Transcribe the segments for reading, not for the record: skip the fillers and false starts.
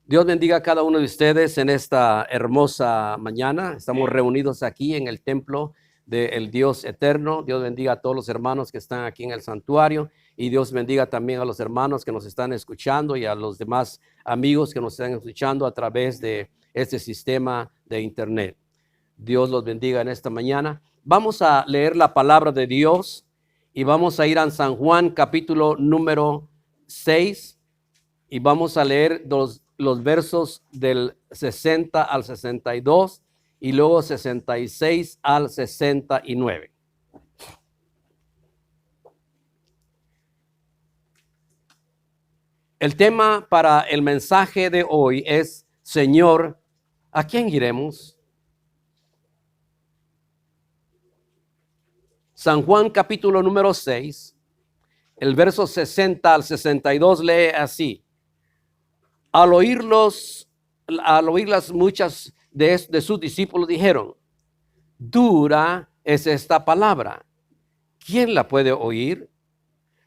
Dios bendiga a cada uno de ustedes en esta hermosa mañana. Estamos reunidos aquí en el templo del Dios eterno. Dios bendiga a todos los hermanos que están aquí en el santuario y Dios bendiga también a los hermanos que nos están escuchando y a los demás amigos que nos están escuchando a través de este sistema de internet. Dios los bendiga en esta mañana. Vamos a leer la palabra de Dios y vamos a ir a San Juan capítulo número 6 y vamos a leer los versos del 60 al 62 y luego 66 al 69. El tema para el mensaje de hoy es: Señor, ¿a quién iremos? San Juan capítulo número 6, el verso 60 al 62 lee así: Al oírlas muchas de sus discípulos dijeron: dura es esta palabra, ¿quién la puede oír?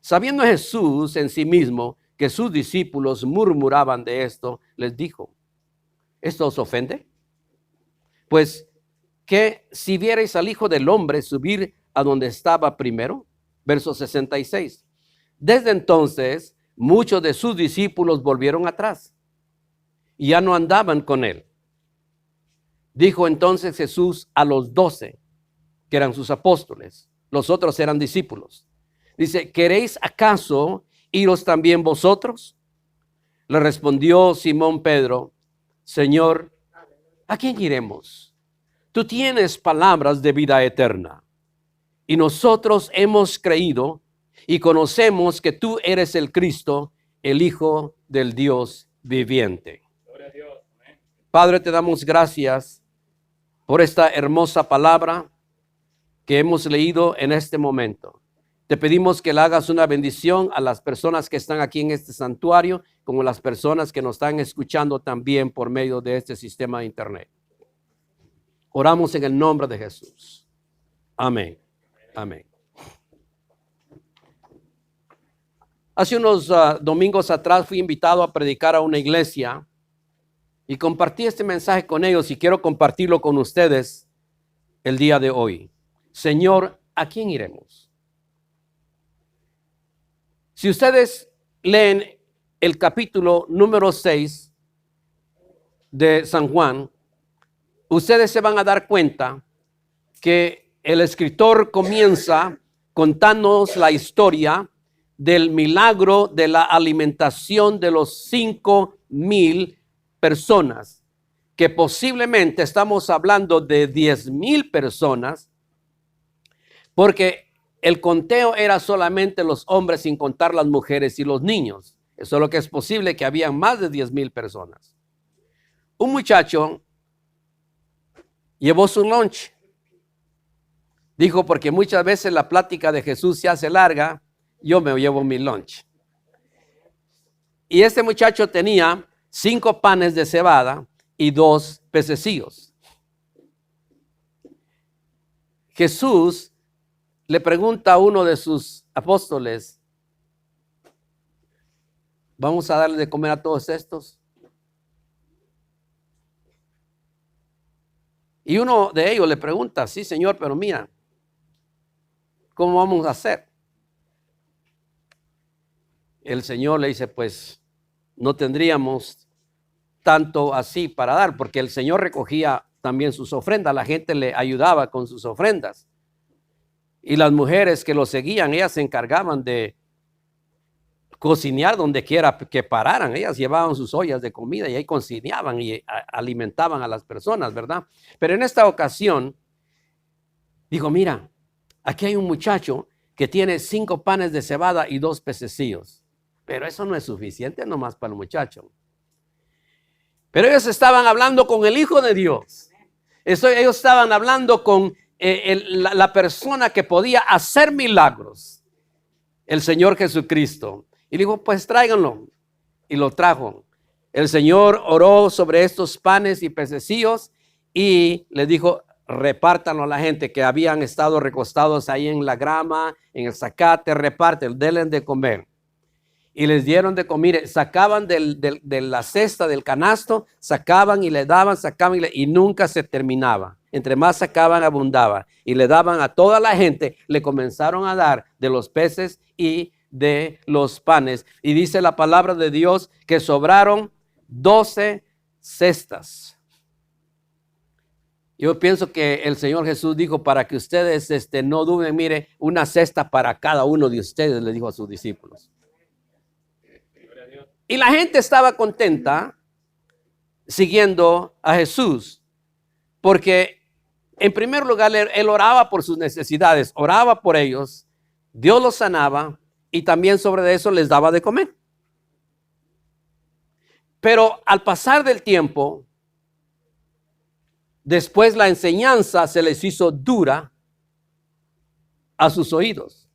Sabiendo Jesús en sí mismo que sus discípulos murmuraban de esto, les dijo: ¿esto os ofende? Pues que si vierais al Hijo del Hombre subir a donde estaba primero. Verso 66. Desde entonces muchos de sus discípulos volvieron atrás y ya no andaban con él. Dijo entonces Jesús a los 12, que eran sus apóstoles, los otros eran discípulos. Dice: ¿queréis acaso iros también vosotros? Le respondió Simón Pedro: Señor, ¿a quién iremos? Tú tienes palabras de vida eterna, y nosotros hemos creído y conocemos que tú eres el Cristo, el Hijo del Dios viviente. Padre, te damos gracias por esta hermosa palabra que hemos leído en este momento. Te pedimos que le hagas una bendición a las personas que están aquí en este santuario, como las personas que nos están escuchando también por medio de este sistema de internet. Oramos en el nombre de Jesús. Amén. Amén. Hace unos domingos atrás fui invitado a predicar a una iglesia y compartí este mensaje con ellos y quiero compartirlo con ustedes el día de hoy. Señor, ¿a quién iremos? Si ustedes leen el capítulo número 6 de San Juan, ustedes se van a dar cuenta que el escritor comienza contándonos la historia del milagro de la alimentación de los 5,000 personas, que posiblemente estamos hablando de 10,000 personas, porque el conteo era solamente los hombres sin contar las mujeres y los niños. Eso es lo que es posible, que había más de 10,000 personas. Un muchacho llevó su lunch. Dijo, porque muchas veces la plática de Jesús se hace larga, yo me llevo mi lunch. Y este muchacho tenía 5 panes de cebada y 2 pececillos. Jesús le pregunta a uno de sus apóstoles: ¿vamos a darle de comer a todos estos? Y uno de ellos le pregunta: sí, Señor, pero mira, ¿cómo vamos a hacer? El Señor le dice: pues no tendríamos tanto así para dar, porque el Señor recogía también sus ofrendas, la gente le ayudaba con sus ofrendas. Y las mujeres que lo seguían, ellas se encargaban de cocinar donde quiera que pararan. Ellas llevaban sus ollas de comida y ahí cocinaban y alimentaban a las personas, ¿verdad? Pero en esta ocasión dijo: mira, aquí hay un muchacho que tiene 5 panes de cebada y 2 pececillos. Pero eso no es suficiente nomás para el muchacho. Pero ellos estaban hablando con el Hijo de Dios. Ellos estaban hablando con la persona que podía hacer milagros, el Señor Jesucristo. Y dijo: pues tráiganlo. Y lo trajo. El Señor oró sobre estos panes y pececillos y les dijo: repártanlo a la gente que habían estado recostados ahí en la grama, en el zacate, reparten, denle de comer. y les dieron de comer. Sacaban de la cesta, del canasto, sacaban y le daban, sacaban y nunca se terminaba. Entre más sacaban, abundaba. Y le daban a toda la gente, le comenzaron a dar de los peces y de los panes. Y dice la palabra de Dios que sobraron 12 cestas. Yo pienso que el Señor Jesús dijo, para que ustedes no duden, mire, una cesta para cada uno de ustedes, le dijo a sus discípulos. Y la gente estaba contenta siguiendo a Jesús, porque en primer lugar él oraba por sus necesidades, oraba por ellos, Dios los sanaba y también sobre eso les daba de comer. Pero al pasar del tiempo, después la enseñanza se les hizo dura a sus oídos.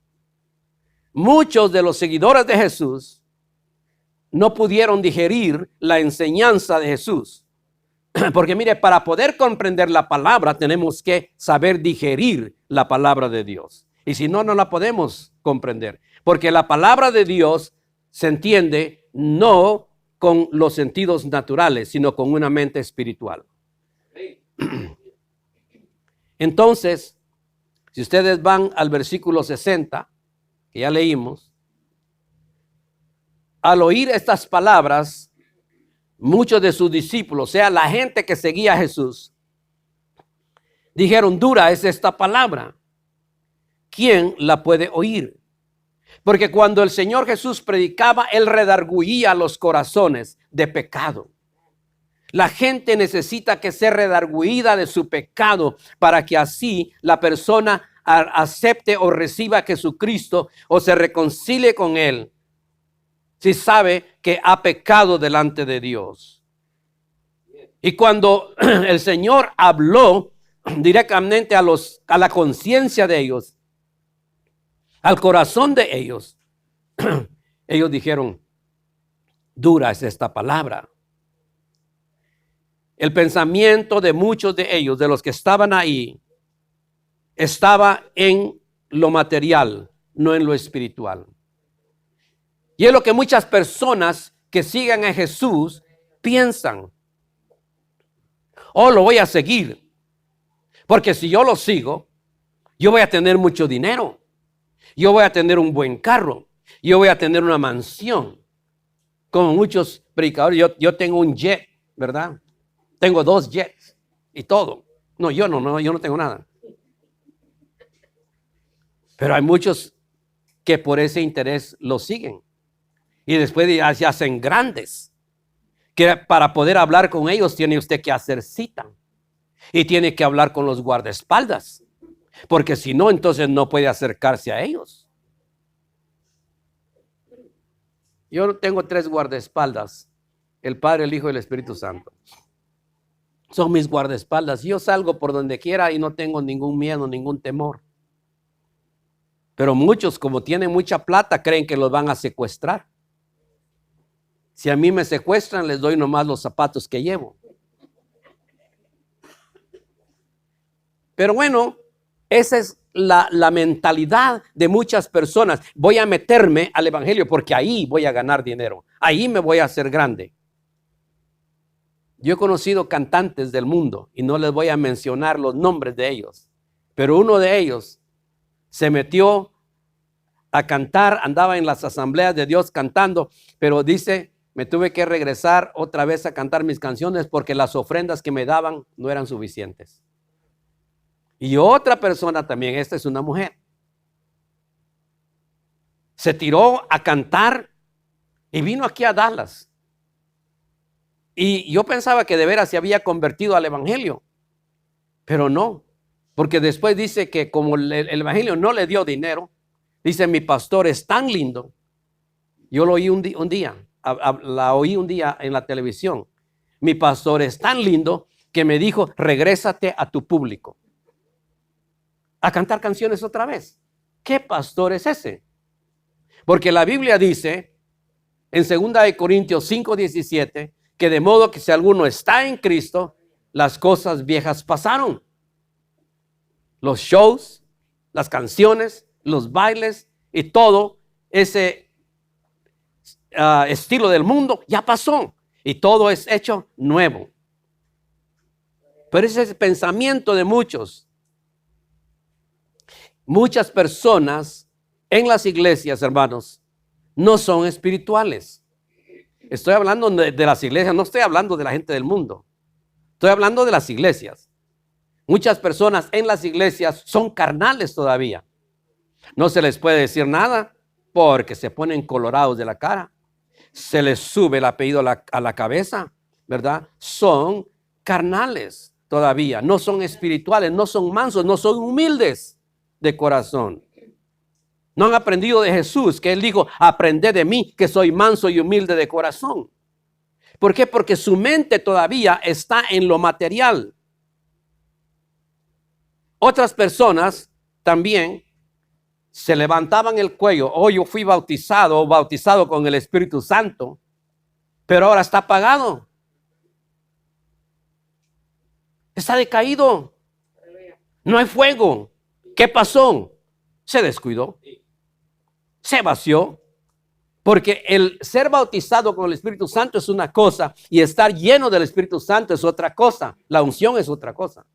Muchos de los seguidores de Jesús no pudieron digerir la enseñanza de Jesús. Porque mire, para poder comprender la palabra tenemos que saber digerir la palabra de Dios. Y si no, no la podemos comprender. Porque la palabra de Dios se entiende no con los sentidos naturales, sino con una mente espiritual. Entonces, si ustedes van al versículo 60, que ya leímos, al oír estas palabras, muchos de sus discípulos, o sea, la gente que seguía a Jesús, dijeron, dura es esta palabra. ¿Quién la puede oír? Porque cuando el Señor Jesús predicaba, Él redarguía los corazones de pecado. La gente necesita que sea redarguida de su pecado para que así la persona acepte o reciba a Jesucristo o se reconcilie con Él. Si sabe que ha pecado delante de Dios. Y cuando el Señor habló directamente a la conciencia de ellos, al corazón de ellos, ellos dijeron, dura es esta palabra. El pensamiento de muchos de ellos, de los que estaban ahí, estaba en lo material, no en lo espiritual. Y es lo que muchas personas que sigan a Jesús piensan. Oh, lo voy a seguir. Porque si yo lo sigo, yo voy a tener mucho dinero. Yo voy a tener un buen carro. Yo voy a tener una mansión. Como muchos predicadores, yo tengo un jet, ¿verdad? Tengo 2 jets y todo. No, yo no tengo nada. Pero hay muchos que por ese interés lo siguen. Y después ya se hacen grandes. Que para poder hablar con ellos tiene usted que hacer cita. Y tiene que hablar con los guardaespaldas. Porque si no, entonces no puede acercarse a ellos. Yo tengo 3 guardaespaldas. El Padre, el Hijo y el Espíritu Santo. Son mis guardaespaldas. Yo salgo por donde quiera y no tengo ningún miedo, ningún temor. Pero muchos, como tienen mucha plata, creen que los van a secuestrar. Si a mí me secuestran, les doy nomás los zapatos que llevo. Pero bueno, esa es la mentalidad de muchas personas. Voy a meterme al evangelio porque ahí voy a ganar dinero. Ahí me voy a hacer grande. Yo he conocido cantantes del mundo y no les voy a mencionar los nombres de ellos. Pero uno de ellos se metió a cantar, andaba en las asambleas de Dios cantando, pero dice, me tuve que regresar otra vez a cantar mis canciones porque las ofrendas que me daban no eran suficientes. Y otra persona también, esta es una mujer, se tiró a cantar y vino aquí a Dallas. Y yo pensaba que de veras se había convertido al evangelio, pero no, porque después dice que como el evangelio no le dio dinero, dice, mi pastor es tan lindo. Yo lo oí un día, la oí un día en la televisión. Mi pastor es tan lindo que me dijo, regrésate a tu público a cantar canciones otra vez. ¿Qué pastor es ese? Porque la Biblia dice en 2 Corintios 5:17 que de modo que si alguno está en Cristo, las cosas viejas pasaron. Los shows, las canciones, los bailes y todo ese estilo del mundo, ya pasó y todo es hecho nuevo. Pero ese es el pensamiento de muchos. Muchas personas en las iglesias, hermanos, no son espirituales. Estoy hablando de las iglesias, no estoy hablando de la gente del mundo. Estoy hablando de las iglesias. Muchas personas en las iglesias son carnales todavía. No se les puede decir nada porque se ponen colorados de la cara. Se les sube el apellido a la cabeza, ¿verdad? Son carnales todavía, no son espirituales, no son mansos, no son humildes de corazón. No han aprendido de Jesús, que Él dijo, aprended de mí, que soy manso y humilde de corazón. ¿Por qué? Porque su mente todavía está en lo material. Otras personas también se levantaban el cuello. Oh, yo fui bautizado con el Espíritu Santo, pero ahora está apagado. Está decaído. No hay fuego. ¿Qué pasó? Se descuidó. Se vació. Porque el ser bautizado con el Espíritu Santo es una cosa y estar lleno del Espíritu Santo es otra cosa. La unción es otra cosa.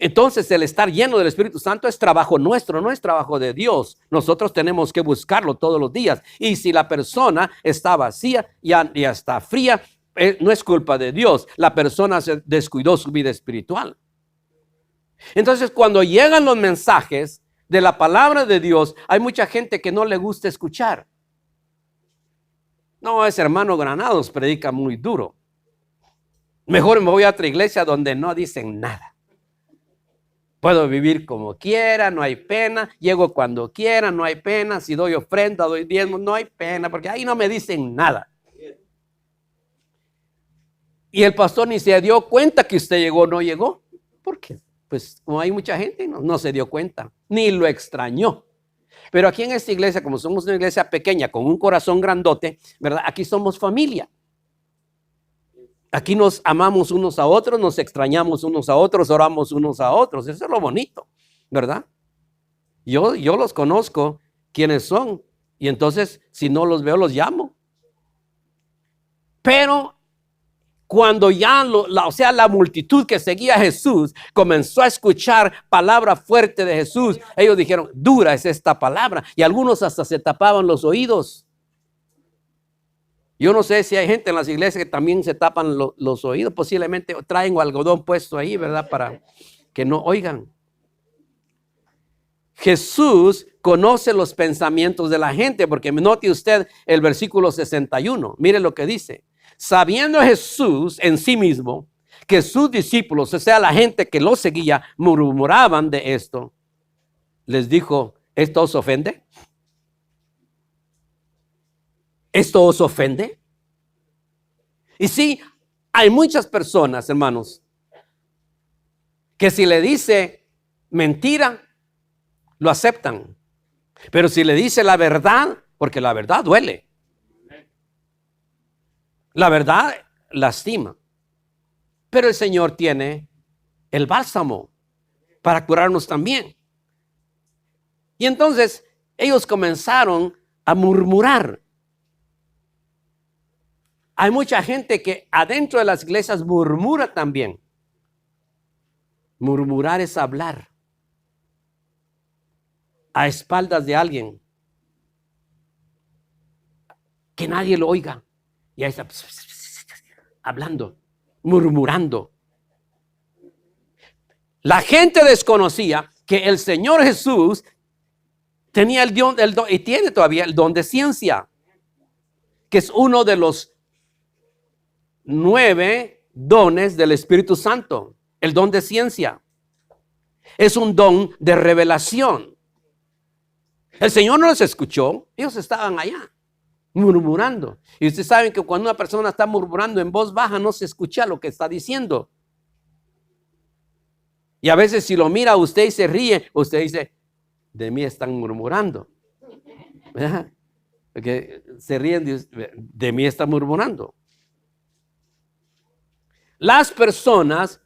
Entonces el estar lleno del Espíritu Santo es trabajo nuestro, no es trabajo de Dios. Nosotros tenemos que buscarlo todos los días. Y si la persona está vacía, ya está fría, no es culpa de Dios. La persona se descuidó su vida espiritual. Entonces cuando llegan los mensajes de la palabra de Dios, hay mucha gente que no le gusta escuchar. No, ese hermano Granados predica muy duro. Mejor me voy a otra iglesia donde no dicen nada. Puedo vivir como quiera, no hay pena. Llego cuando quiera, no hay pena. Si doy ofrenda, doy diezmo, no hay pena, porque ahí no me dicen nada. Y el pastor ni se dio cuenta que usted llegó o no llegó. ¿Por qué? Pues como hay mucha gente, no se dio cuenta, ni lo extrañó. Pero aquí en esta iglesia, como somos una iglesia pequeña, con un corazón grandote, ¿verdad? Aquí somos familia. Aquí nos amamos unos a otros, nos extrañamos unos a otros, oramos unos a otros. Eso es lo bonito, ¿verdad? Yo los conozco, quiénes son. Y entonces, si no los veo, los llamo. Pero cuando ya la multitud que seguía a Jesús comenzó a escuchar palabra fuerte de Jesús, ellos dijeron, dura es esta palabra. Y algunos hasta se tapaban los oídos. Yo no sé si hay gente en las iglesias que también se tapan los oídos, posiblemente traen algodón puesto ahí, ¿verdad? Para que no oigan. Jesús conoce los pensamientos de la gente, porque note usted el versículo 61. Mire lo que dice. Sabiendo Jesús en sí mismo que sus discípulos, o sea, la gente que lo seguía, murmuraban de esto, les dijo, ¿esto os ofende? ¿Esto os ofende? Y sí, hay muchas personas, hermanos, que si le dice mentira, lo aceptan. Pero si le dice la verdad, porque la verdad duele. La verdad lastima. Pero el Señor tiene el bálsamo para curarnos también. Y entonces ellos comenzaron a murmurar. Hay mucha gente que adentro de las iglesias murmura también. Murmurar es hablar a espaldas de alguien, que nadie lo oiga. Y ahí está hablando, murmurando. La gente desconocía que el Señor Jesús tenía el don y tiene todavía el don de ciencia, que es uno de los 9 dones del Espíritu Santo. El don de ciencia es un don de revelación. El Señor no los escuchó, ellos estaban allá murmurando. Y ustedes saben que cuando una persona está murmurando en voz baja no se escucha lo que está diciendo. Y a veces si lo mira usted y se ríe, usted dice, de mí están murmurando. ¿Verdad? Porque se ríen de mí están murmurando. Las personas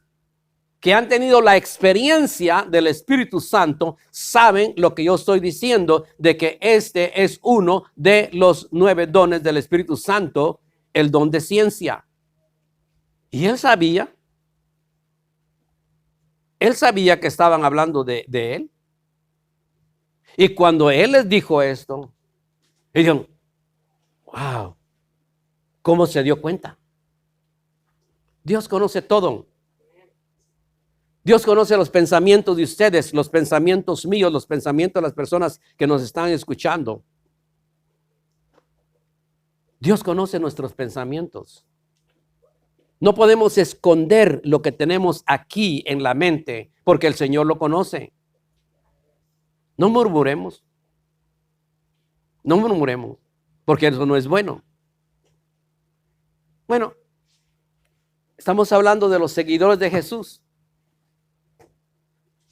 que han tenido la experiencia del Espíritu Santo saben lo que yo estoy diciendo, de que este es uno de los 9 dones del Espíritu Santo, el don de ciencia. Y él sabía que estaban hablando de él. Y cuando él les dijo esto, ellos dijeron, wow, ¿cómo se dio cuenta? Dios conoce todo. Dios conoce los pensamientos de ustedes, los pensamientos míos, los pensamientos de las personas que nos están escuchando. Dios conoce nuestros pensamientos. No podemos esconder lo que tenemos aquí en la mente, porque el Señor lo conoce. No murmuremos. No murmuremos, porque eso no es bueno. Bueno, estamos hablando de los seguidores de Jesús.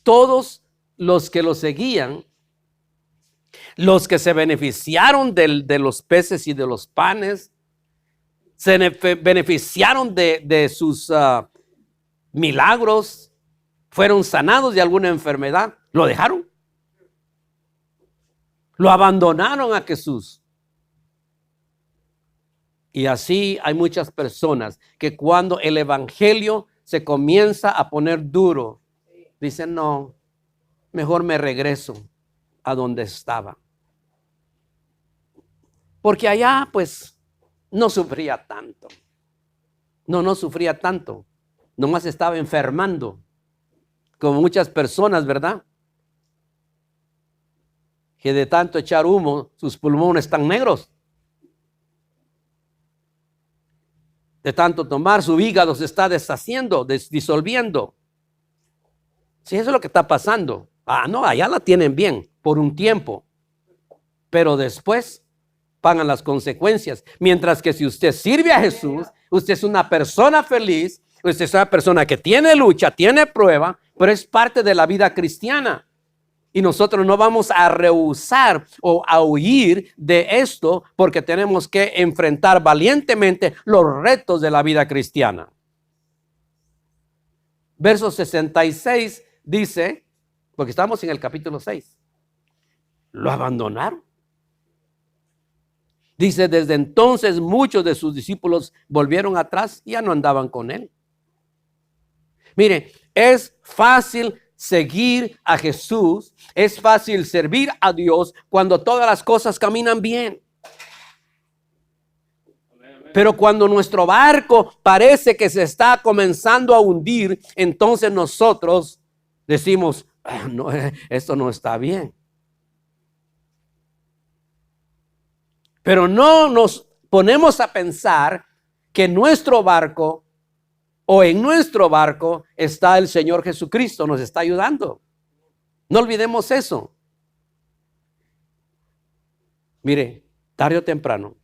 Todos los que lo seguían, los que se beneficiaron de los peces y de los panes, se beneficiaron de sus milagros, fueron sanados de alguna enfermedad, lo dejaron. Lo abandonaron a Jesús. Y así hay muchas personas que cuando el evangelio se comienza a poner duro, dicen, no, mejor me regreso a donde estaba. Porque allá pues no sufría tanto. No sufría tanto. Nomás estaba enfermando. Como muchas personas, ¿verdad? Que de tanto echar humo, sus pulmones están negros. De tanto tomar, su hígado se está deshaciendo, disolviendo. Sí, eso es lo que está pasando. No, allá la tienen bien por un tiempo, pero después pagan las consecuencias. Mientras que si usted sirve a Jesús, usted es una persona feliz, usted es una persona que tiene lucha, tiene prueba, pero es parte de la vida cristiana. Y nosotros no vamos a rehusar o a huir de esto porque tenemos que enfrentar valientemente los retos de la vida cristiana. Verso 66 dice, porque estamos en el capítulo 6, lo abandonaron. Dice, desde entonces muchos de sus discípulos volvieron atrás y ya no andaban con él. Mire, es fácil seguir a Jesús, es fácil servir a Dios cuando todas las cosas caminan bien. Pero cuando nuestro barco parece que se está comenzando a hundir, entonces nosotros decimos, no, esto no está bien. Pero no nos ponemos a pensar que nuestro barco o en nuestro barco está el Señor Jesucristo, nos está ayudando. No olvidemos eso. Mire, tarde o temprano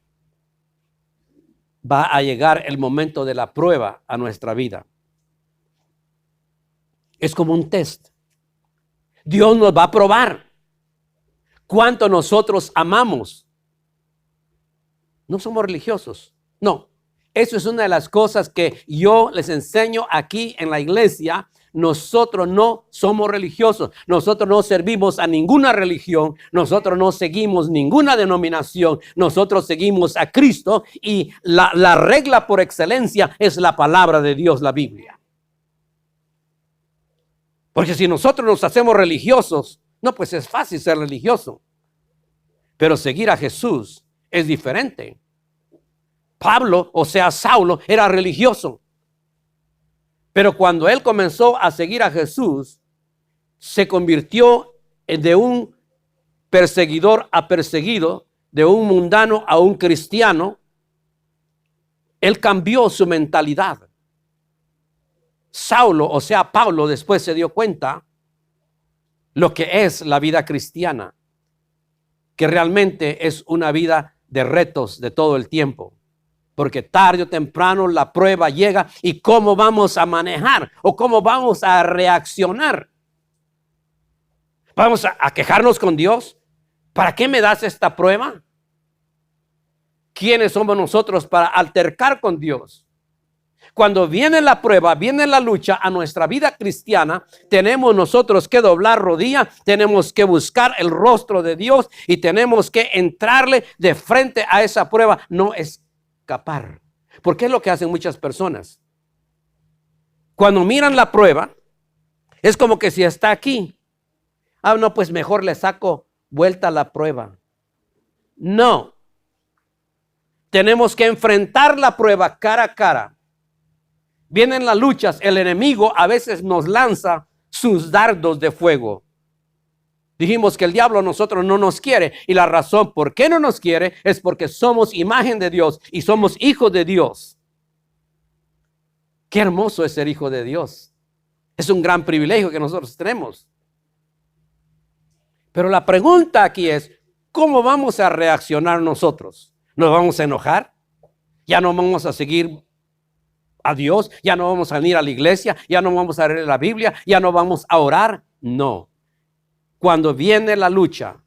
va a llegar el momento de la prueba a nuestra vida. Es como un test. Dios nos va a probar cuánto nosotros amamos. No somos religiosos, no. Eso es una de las cosas que yo les enseño aquí en la iglesia. Nosotros no somos religiosos. Nosotros no servimos a ninguna religión. Nosotros no seguimos ninguna denominación. Nosotros seguimos a Cristo y la regla por excelencia es la palabra de Dios, la Biblia. Porque si nosotros nos hacemos religiosos, no, pues es fácil ser religioso. Pero seguir a Jesús es diferente. Pablo, o sea, Saulo, era religioso. Pero cuando él comenzó a seguir a Jesús, se convirtió de un perseguidor a perseguido, de un mundano a un cristiano. Él cambió su mentalidad. Saulo, o sea, Pablo, después se dio cuenta lo que es la vida cristiana, que realmente es una vida de retos de todo el tiempo. Porque tarde o temprano la prueba llega y cómo vamos a manejar o cómo vamos a reaccionar. Vamos a quejarnos con Dios. ¿Para qué me das esta prueba? ¿Quiénes somos nosotros para altercar con Dios? Cuando viene la prueba, viene la lucha a nuestra vida cristiana, tenemos nosotros que doblar rodilla, tenemos que buscar el rostro de Dios y tenemos que entrarle de frente a esa prueba, no escapar. Porque es lo que hacen muchas personas. Cuando miran la prueba, es como que si está aquí. No, pues mejor le saco vuelta a la prueba. No. Tenemos que enfrentar la prueba cara a cara. Vienen las luchas, el enemigo a veces nos lanza sus dardos de fuego. Dijimos que el diablo a nosotros no nos quiere y la razón por qué no nos quiere es porque somos imagen de Dios y somos hijos de Dios. Qué hermoso es ser hijo de Dios. Es un gran privilegio que nosotros tenemos. Pero la pregunta aquí es, ¿cómo vamos a reaccionar nosotros? ¿Nos vamos a enojar? ¿Ya no vamos a seguir a Dios? ¿Ya no vamos a venir a la iglesia? ¿Ya no vamos a leer la Biblia? ¿Ya no vamos a orar? No. Cuando viene la lucha,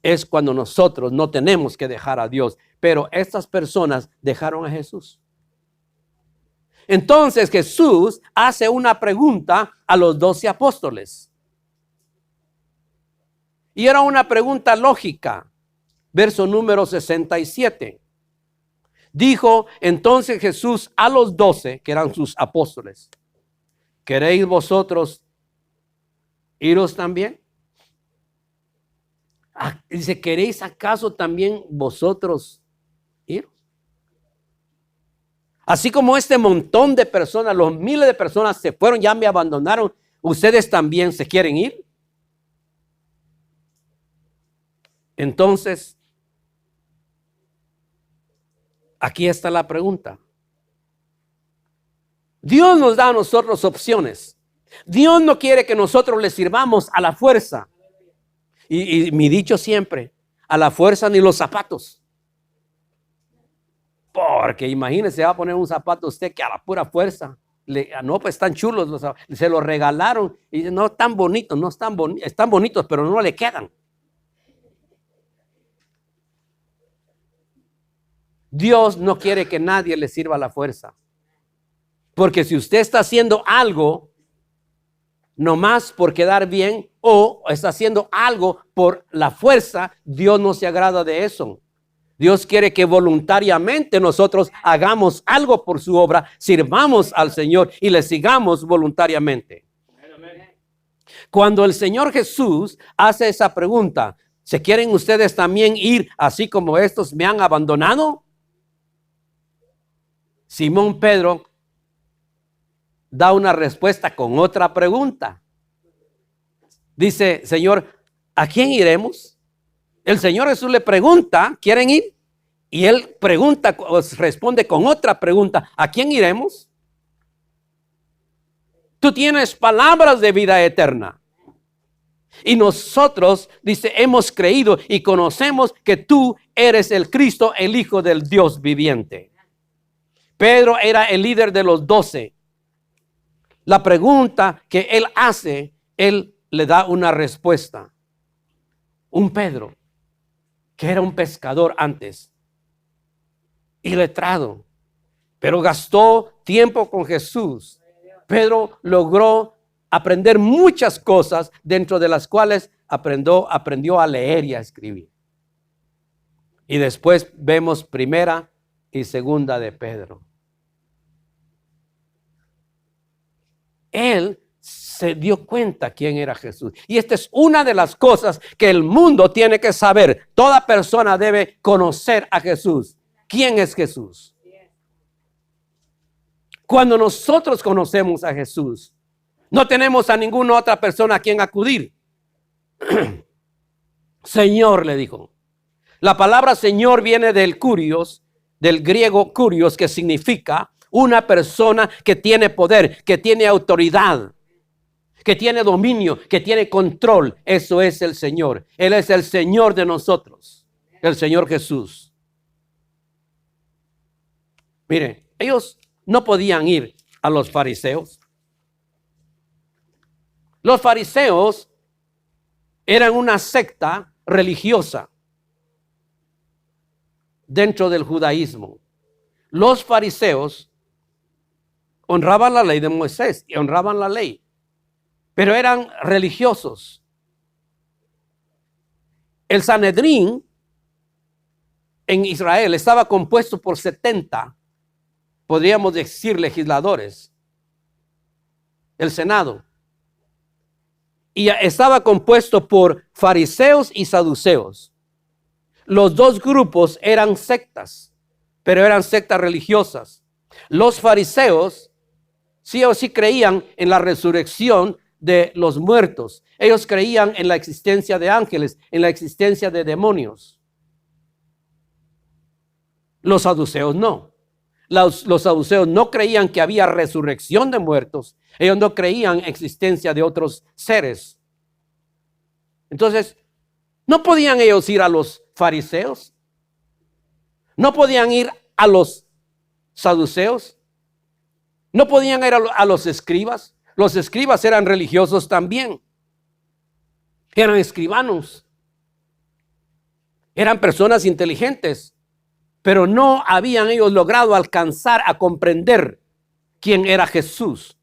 es cuando nosotros no tenemos que dejar a Dios. Pero estas personas dejaron a Jesús. Entonces Jesús hace una pregunta a los 12 apóstoles. Y era una pregunta lógica. Verso número 67. Dijo entonces Jesús a los 12, que eran sus apóstoles: ¿queréis vosotros iros también? Dice, ¿queréis acaso también vosotros iros? Así como este montón de personas, los miles de personas se fueron, ya me abandonaron, ¿ustedes también se quieren ir? Entonces, aquí está la pregunta. Dios nos da a nosotros opciones. Dios no quiere que nosotros le sirvamos a la fuerza. Y mi dicho siempre, a la fuerza ni los zapatos. Porque imagínese, va a poner un zapato usted que a la pura fuerza. No, pues están chulos, se los regalaron. Y no están bonitos, no están bonitos, están bonitos, pero no le quedan. Dios no quiere que nadie le sirva a la fuerza. Porque si usted está haciendo algo nomás por quedar bien o está haciendo algo por la fuerza, Dios no se agrada de eso. Dios quiere que voluntariamente nosotros hagamos algo por su obra, sirvamos al Señor y le sigamos voluntariamente. Cuando el Señor Jesús hace esa pregunta, ¿se quieren ustedes también ir así como estos me han abandonado? Simón Pedro da una respuesta con otra pregunta. Dice, Señor, ¿a quién iremos? El Señor Jesús le pregunta, ¿quieren ir? Y él pregunta, responde con otra pregunta, ¿a quién iremos? Tú tienes palabras de vida eterna. Y nosotros, dice, hemos creído y conocemos que tú eres el Cristo, el Hijo del Dios viviente. Pedro era el líder de los 12. La pregunta que él hace, él le da una respuesta. Un Pedro, que era un pescador antes, iletrado, pero gastó tiempo con Jesús. Pedro logró aprender muchas cosas, dentro de las cuales aprendió a leer y a escribir. Y después vemos primera y segunda de Pedro. Él se dio cuenta quién era Jesús. Y esta es una de las cosas que el mundo tiene que saber. Toda persona debe conocer a Jesús. ¿Quién es Jesús? Cuando nosotros conocemos a Jesús, no tenemos a ninguna otra persona a quien acudir. Señor, le dijo. La palabra Señor viene del kurios, del griego kurios, que significa una persona que tiene poder, que tiene autoridad, que tiene dominio, que tiene control. Eso es el Señor. Él es el Señor de nosotros, el Señor Jesús. Mire, ellos no podían ir a los fariseos. Los fariseos eran una secta religiosa dentro del judaísmo. Los fariseos honraban la ley de Moisés y honraban la ley, pero eran religiosos. El Sanedrín en Israel estaba compuesto por 70, podríamos decir, legisladores. El Senado. Y estaba compuesto por fariseos y saduceos. Los dos grupos eran sectas, pero eran sectas religiosas. Los fariseos sí o sí creían en la resurrección de los muertos. Ellos creían en la existencia de ángeles, en la existencia de demonios. Los saduceos no. Los saduceos no creían que había resurrección de muertos. Ellos no creían en existencia de otros seres. Entonces, no podían ellos ir a los fariseos. No podían ir a los saduceos. No podían ir a los escribas. Los escribas eran religiosos también. Eran escribanos. Eran personas inteligentes. Pero no habían ellos logrado alcanzar a comprender quién era Jesús.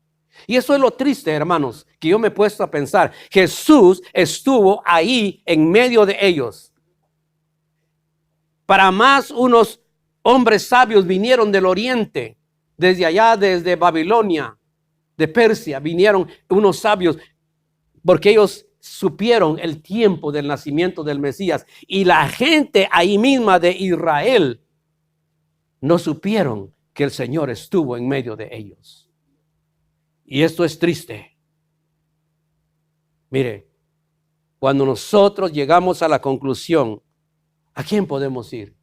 Y eso es lo triste, hermanos, que yo me he puesto a pensar. Jesús estuvo ahí en medio de ellos. Para más, unos hombres sabios vinieron del oriente, desde allá, desde Babilonia, de Persia, vinieron unos sabios, porque ellos supieron el tiempo del nacimiento del Mesías. Y la gente ahí misma de Israel no supieron que el Señor estuvo en medio de ellos. Y esto es triste. Mire, cuando nosotros llegamos a la conclusión, ¿a quién podemos ir?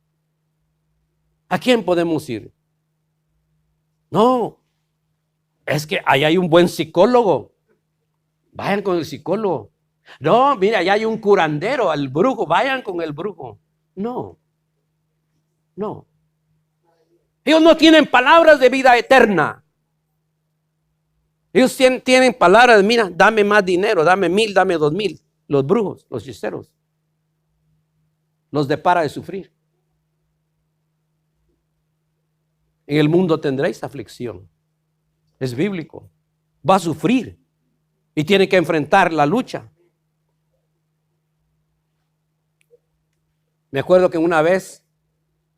¿A quién podemos ir? No, es que ahí hay un buen psicólogo. Vayan con el psicólogo. No, mira, allá hay un curandero, el brujo. Vayan con el brujo. No. Ellos no tienen palabras de vida eterna. Ellos tienen palabras de, mira, dame más dinero, dame 1,000, dame 2,000. Los brujos, los hechiceros. Los depara de sufrir. En el mundo tendréis aflicción. Es bíblico. Va a sufrir. Y tiene que enfrentar la lucha. Me acuerdo que una vez,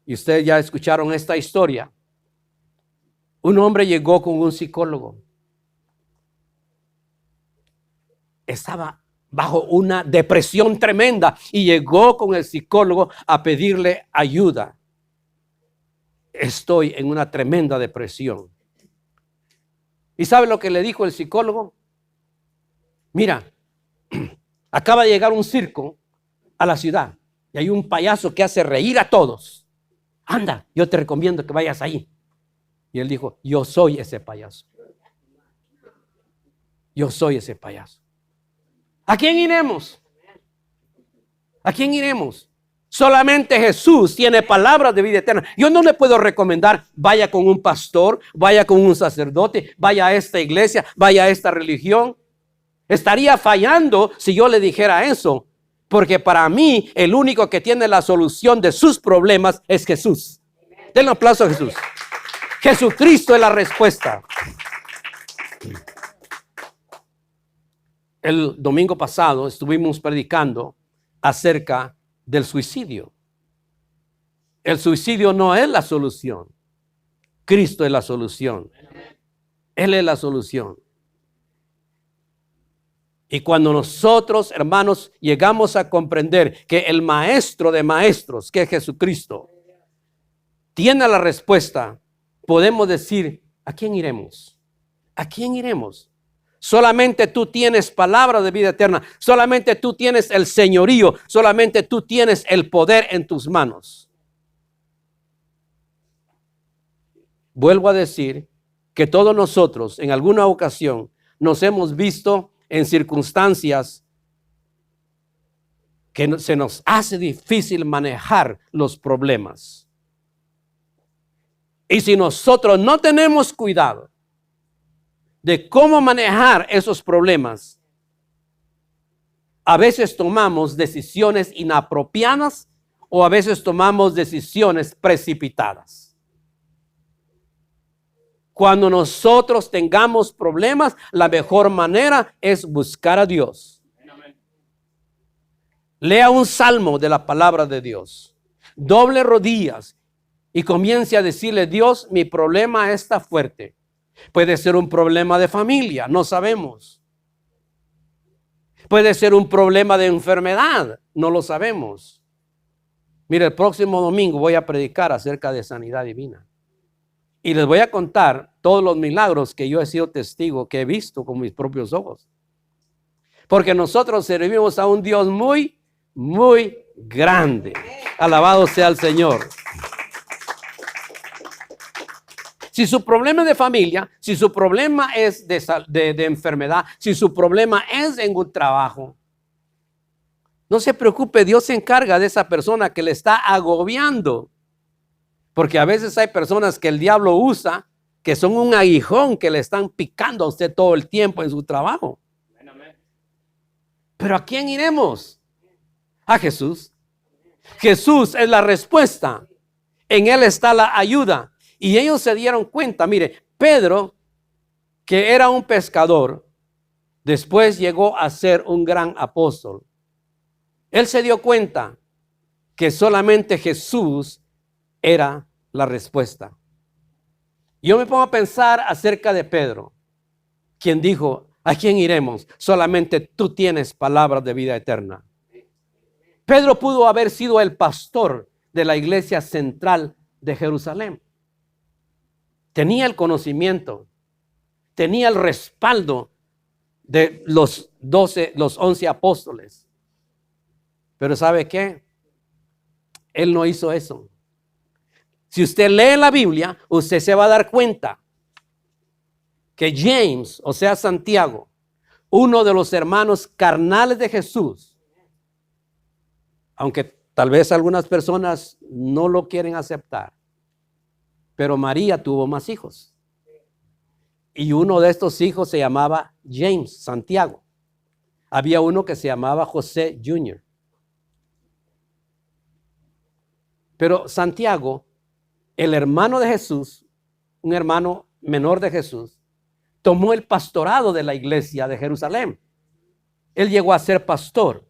y ustedes ya escucharon esta historia, un hombre llegó con un psicólogo. Estaba bajo una depresión tremenda y llegó con el psicólogo a pedirle ayuda. Estoy en una tremenda depresión. ¿Y sabe lo que le dijo el psicólogo? Mira, acaba de llegar un circo a la ciudad y hay un payaso que hace reír a todos. Anda, yo te recomiendo que vayas ahí. Y él dijo, yo soy ese payaso. Yo soy ese payaso. ¿A quién iremos? ¿A quién iremos? Solamente Jesús tiene palabras de vida eterna. Yo no le puedo recomendar, vaya con un pastor, vaya con un sacerdote, vaya a esta iglesia, vaya a esta religión. Estaría fallando si yo le dijera eso. Porque para mí, el único que tiene la solución de sus problemas es Jesús. Denle un aplauso a Jesús. Jesucristo es la respuesta. El domingo pasado estuvimos predicando acerca del suicidio. El suicidio no es la solución. Cristo es la solución. Él es la solución. Y cuando nosotros, hermanos, llegamos a comprender que el maestro de maestros, que es Jesucristo, tiene la respuesta, podemos decir, ¿a quién iremos? ¿A quién iremos? Solamente tú tienes palabra de vida eterna. Solamente tú tienes el señorío. Solamente tú tienes el poder en tus manos. Vuelvo a decir que todos nosotros en alguna ocasión nos hemos visto en circunstancias que se nos hace difícil manejar los problemas. Y si nosotros no tenemos cuidado de cómo manejar esos problemas, a veces tomamos decisiones inapropiadas o a veces tomamos decisiones precipitadas. Cuando nosotros tengamos problemas, la mejor manera es buscar a Dios. Lea un salmo de la palabra de Dios. Doble rodillas y comience a decirle: Dios, mi problema está fuerte. Puede ser un problema de familia, no sabemos. Puede ser un problema de enfermedad, no lo sabemos. Mire, el próximo domingo voy a predicar acerca de sanidad divina. Y les voy a contar todos los milagros que yo he sido testigo, que he visto con mis propios ojos. Porque nosotros servimos a un Dios muy, muy grande. Alabado sea el Señor. Si su problema es de familia, si su problema es de enfermedad, si su problema es en un trabajo, no se preocupe, Dios se encarga de esa persona que le está agobiando. Porque a veces hay personas que el diablo usa, que son un aguijón que le están picando a usted todo el tiempo en su trabajo. Pero ¿a quién iremos? A Jesús. Jesús es la respuesta. En Él está la ayuda. Y ellos se dieron cuenta. Mire, Pedro, que era un pescador, después llegó a ser un gran apóstol. Él se dio cuenta que solamente Jesús era la respuesta. Yo me pongo a pensar acerca de Pedro, quien dijo: ¿a quién iremos? Solamente tú tienes palabras de vida eterna. Pedro pudo haber sido el pastor de la iglesia central de Jerusalén. Tenía el conocimiento, tenía el respaldo de los 11 apóstoles. Pero ¿sabe qué? Él no hizo eso. Si usted lee la Biblia, usted se va a dar cuenta que James, o sea Santiago, uno de los hermanos carnales de Jesús, aunque tal vez algunas personas no lo quieren aceptar, pero María tuvo más hijos. Y uno de estos hijos se llamaba James, Santiago. Había uno que se llamaba José Jr. Pero Santiago, el hermano de Jesús, un hermano menor de Jesús, tomó el pastorado de la iglesia de Jerusalén. Él llegó a ser pastor.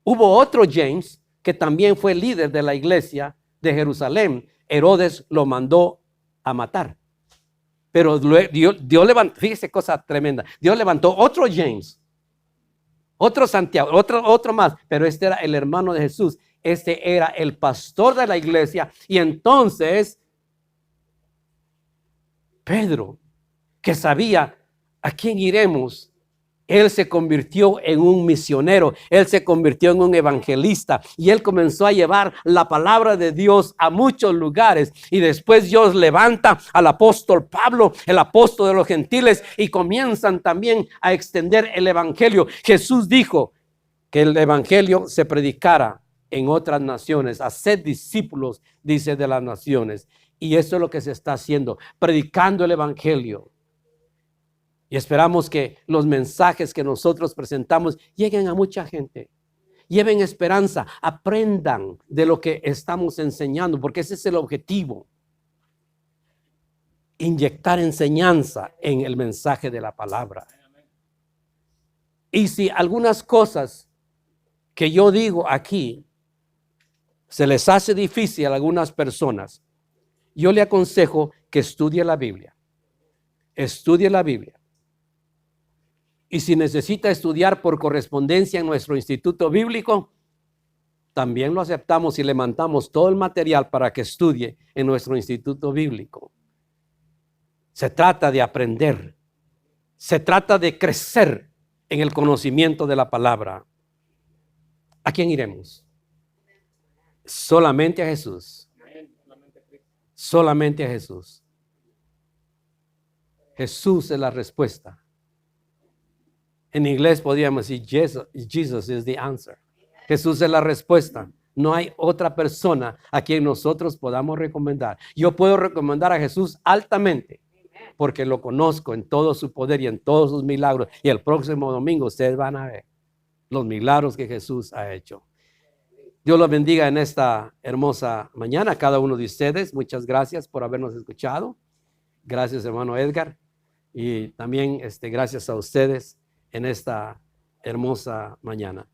Hubo otro James que también fue líder de la iglesia de Jerusalén. Herodes lo mandó a matar. Pero Dios levantó, fíjese cosa tremenda, Dios levantó otro James, otro Santiago, otro más, pero este era el hermano de Jesús. Este era el pastor de la iglesia. Y entonces Pedro, que sabía a quién iremos, él se convirtió en un misionero, él se convirtió en un evangelista y él comenzó a llevar la palabra de Dios a muchos lugares. Y después Dios levanta al apóstol Pablo, el apóstol de los gentiles, y comienzan también a extender el evangelio. Jesús dijo que el evangelio se predicara en otras naciones, haced discípulos, dice, de las naciones. Y eso es lo que se está haciendo, predicando el evangelio. Y esperamos que los mensajes que nosotros presentamos lleguen a mucha gente. Lleven esperanza, aprendan de lo que estamos enseñando, porque ese es el objetivo. Inyectar enseñanza en el mensaje de la palabra. Y si algunas cosas que yo digo aquí se les hace difícil a algunas personas, yo le aconsejo que estudie la Biblia. Estudie la Biblia. Y si necesita estudiar por correspondencia en nuestro instituto bíblico, también lo aceptamos y le mandamos todo el material para que estudie en nuestro instituto bíblico. Se trata de aprender. Se trata de crecer en el conocimiento de la palabra. ¿A quién iremos? Solamente a Jesús. Solamente a Jesús. Jesús es la respuesta. En inglés podríamos decir Jesus is the answer. Jesús es la respuesta. No hay otra persona a quien nosotros podamos recomendar. Yo puedo recomendar a Jesús altamente porque lo conozco en todo su poder y en todos sus milagros. Y el próximo domingo ustedes van a ver los milagros que Jesús ha hecho. Dios los bendiga en esta hermosa mañana a cada uno de ustedes. Muchas gracias por habernos escuchado. Gracias, hermano Edgar. Y también gracias a ustedes en esta hermosa mañana.